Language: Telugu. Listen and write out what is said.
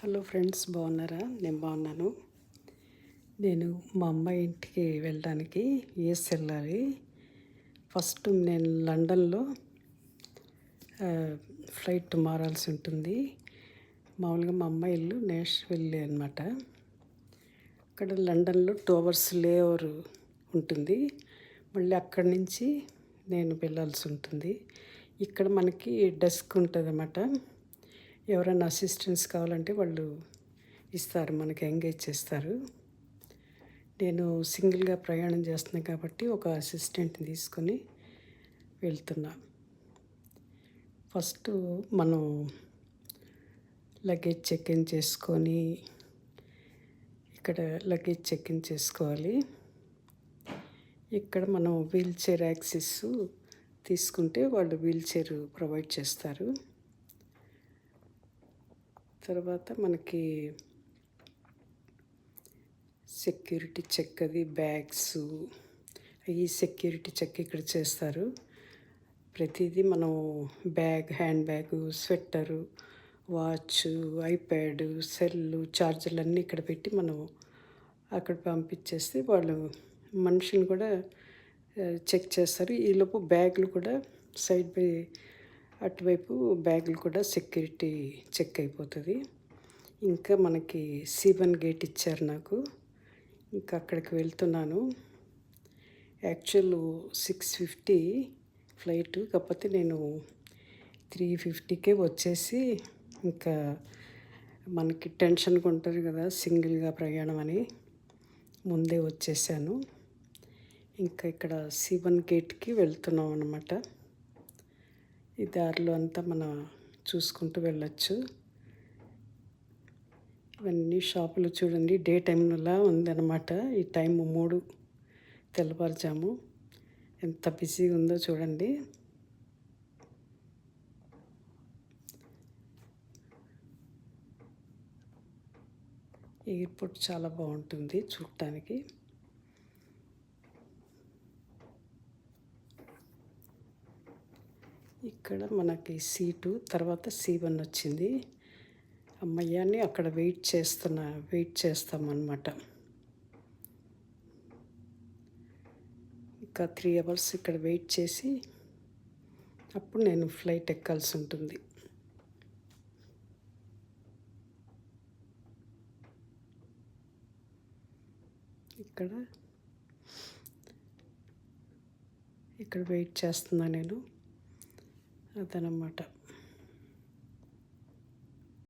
హలో ఫ్రెండ్స్, బాగున్నారా? నేను బాగున్నాను. నేను మా అమ్మాయి ఇంటికి వెళ్ళడానికి యూఎస్ వెళ్ళాలి. ఫస్ట్ నేను లండన్లో ఫ్లైట్ మారాల్సి ఉంటుంది. మామూలుగా మా అమ్మాయి ఇల్లు నేషనల్ అనమాట. అక్కడ లండన్లో 2 అవర్స్ లేఓవర్ ఉంటుంది. మళ్ళీ అక్కడి నుంచి నేను వెళ్ళాల్సి ఉంటుంది. ఇక్కడ మనకి డెస్క్ ఉంటుంది అన్నమాట. ఎవరైనా అసిస్టెన్స్ కావాలంటే వాళ్ళు ఇస్తారు, మనకి ఎంగేజ్ చేస్తారు. నేను సింగిల్గా ప్రయాణం చేస్తున్నాను కాబట్టి ఒక అసిస్టెంట్ని తీసుకొని వెళ్తున్నా. ఫస్ట్ మనం లగేజ్ చెక్ ఇన్ చేసుకొని ఇక్కడ లగేజ్ చెక్ ఇన్ చేసుకోవాలి. ఇక్కడ మనం వీల్ చైర్ యాక్సెస్ తీసుకుంటే వాళ్ళు వీల్ చైర్ ప్రొవైడ్ చేస్తారు. తర్వాత మనకి సెక్యూరిటీ చెక్, అది బ్యాగ్స్, ఈ సెక్యూరిటీ చెక్ ఇక్కడ చేస్తారు. ప్రతిదీ మనం bag, hand bag, sweater, watch, iPad, cell, చార్జర్లు అన్నీ ఇక్కడ పెట్టి మనం అక్కడ పంపించేస్తే వాళ్ళు మనిషిని కూడా చెక్ చేస్తారు. ఈలోపు బ్యాగులు కూడా సైడ్ బై అటువైపు బ్యాగులు కూడా సెక్యూరిటీ చెక్ అయిపోతుంది. ఇంకా మనకి C1 గేట్ ఇచ్చారు నాకు. ఇంకా అక్కడికి వెళ్తున్నాను. యాక్చువల్ 6:50 ఫ్లైట్, కాకపోతే నేను 3:50కే వచ్చేసి ఇంకా మనకి టెన్షన్గా ఉంటుంది కదా సింగిల్గా ప్రయాణం అని ముందే వచ్చేసాను. ఇంకా ఇక్కడ C1 గేట్కి వెళ్తున్నాం అన్నమాట. ఈ దారిలో అంతా మనం చూసుకుంటూ వెళ్ళచ్చు. ఇవన్నీ షాపులు చూడండి, డే టైంలా ఉందన్నమాట. ఈ టైం 3 తెల్లవారుజాము, ఎంత బిజీగా ఉందో చూడండి. ఎయిర్పోర్ట్ చాలా బాగుంటుంది చూడటానికి. ఇక్కడ మనకి సీటు తర్వాత C1 వచ్చింది. అమ్మయ్యాన్ని అక్కడ వెయిట్ చేస్తామన్నమాట. ఇంకా 3 అవర్స్ ఇక్కడ వెయిట్ చేసి అప్పుడు నేను ఫ్లైట్ ఎక్కాల్సి ఉంటుంది. ఇక్కడ వెయిట్ చేస్తున్నా నేను, అదనమాట.